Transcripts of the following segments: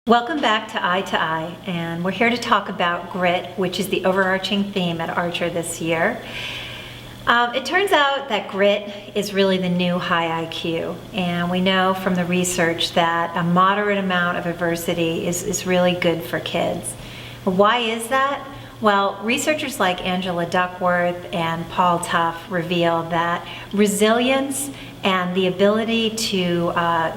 Welcome back to Eye, and we're here to talk about grit, which is the overarching theme at Archer this year. It turns out that grit is really the new high IQ, and we know from the research that a moderate amount of adversity is really good for kids. Why is that? Well, researchers like Angela Duckworth and Paul Tough reveal that resilience and the ability to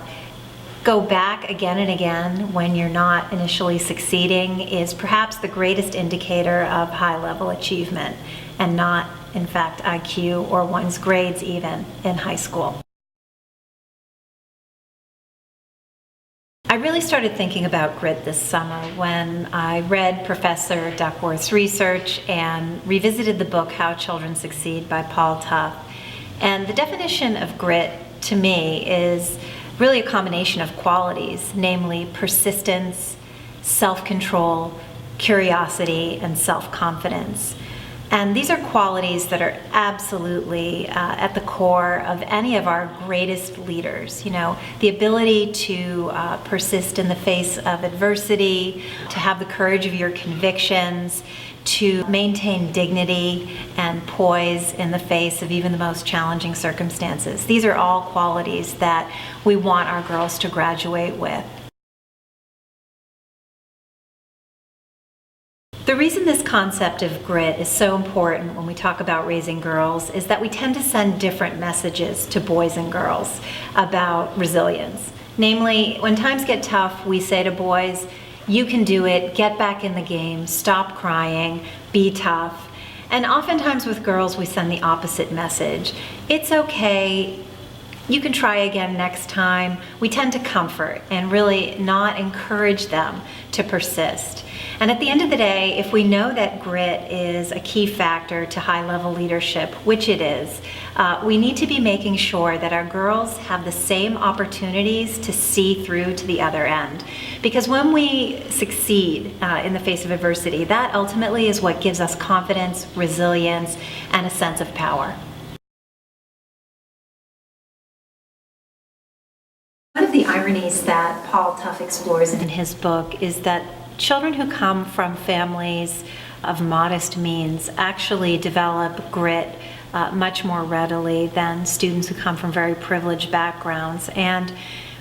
go back again and again when you're not initially succeeding is perhaps the greatest indicator of high-level achievement, and not, in fact, IQ or one's grades even in high school. I really started thinking about grit this summer when I read Professor Duckworth's research and revisited the book How Children Succeed by Paul Tough. And the definition of grit to me is really a combination of qualities, namely persistence, self-control, curiosity, and self-confidence. And these are qualities that are absolutely at the core of any of our greatest leaders. You know, the ability to persist in the face of adversity, to have the courage of your convictions, to maintain dignity and poise in the face of even the most challenging circumstances. These are all qualities that we want our girls to graduate with. The reason this concept of grit is so important when we talk about raising girls is that we tend to send different messages to boys and girls about resilience. Namely, when times get tough, we say to boys, "You can do it, get back in the game, stop crying, be tough." And oftentimes with girls, we send the opposite message. "It's okay, you can try again next time." We tend to comfort and really not encourage them to persist. And at the end of the day, if we know that grit is a key factor to high-level leadership, which it is, we need to be making sure that our girls have the same opportunities to see through to the other end. Because when we succeed in the face of adversity, that ultimately is what gives us confidence, resilience, and a sense of power. One of the ironies that Paul Tough explores in his book is that children who come from families of modest means actually develop grit much more readily than students who come from very privileged backgrounds. And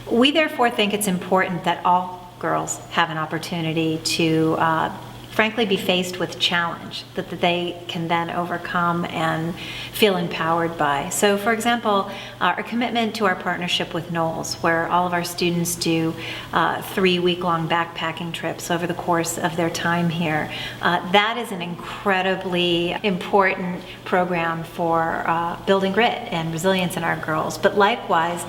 we therefore think it's important that all girls have an opportunity to frankly be faced with challenge that they can then overcome and feel empowered by. So for example, our commitment to our partnership with Knowles, where all of our students do 3 week-long backpacking trips over the course of their time here, that is an incredibly important program for building grit and resilience in our girls. But likewise,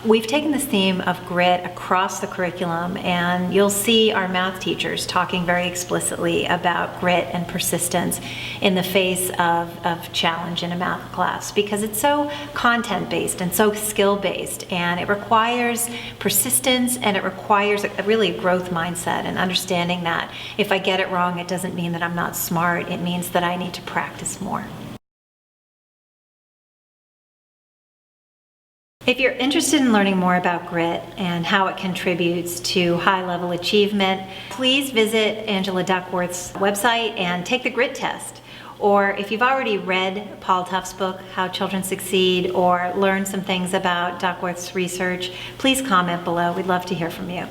we've taken this theme of grit across the curriculum, and you'll see our math teachers talking very explicitly about grit and persistence in the face of challenge in a math class, because it's so content-based and so skill-based, and it requires persistence, and it requires a really growth mindset and understanding that if I get it wrong, it doesn't mean that I'm not smart, it means that I need to practice more. If you're interested in learning more about grit and how it contributes to high-level achievement, please visit Angela Duckworth's website and take the grit test. Or if you've already read Paul Tough's book, How Children Succeed, or learned some things about Duckworth's research, please comment below. We'd love to hear from you.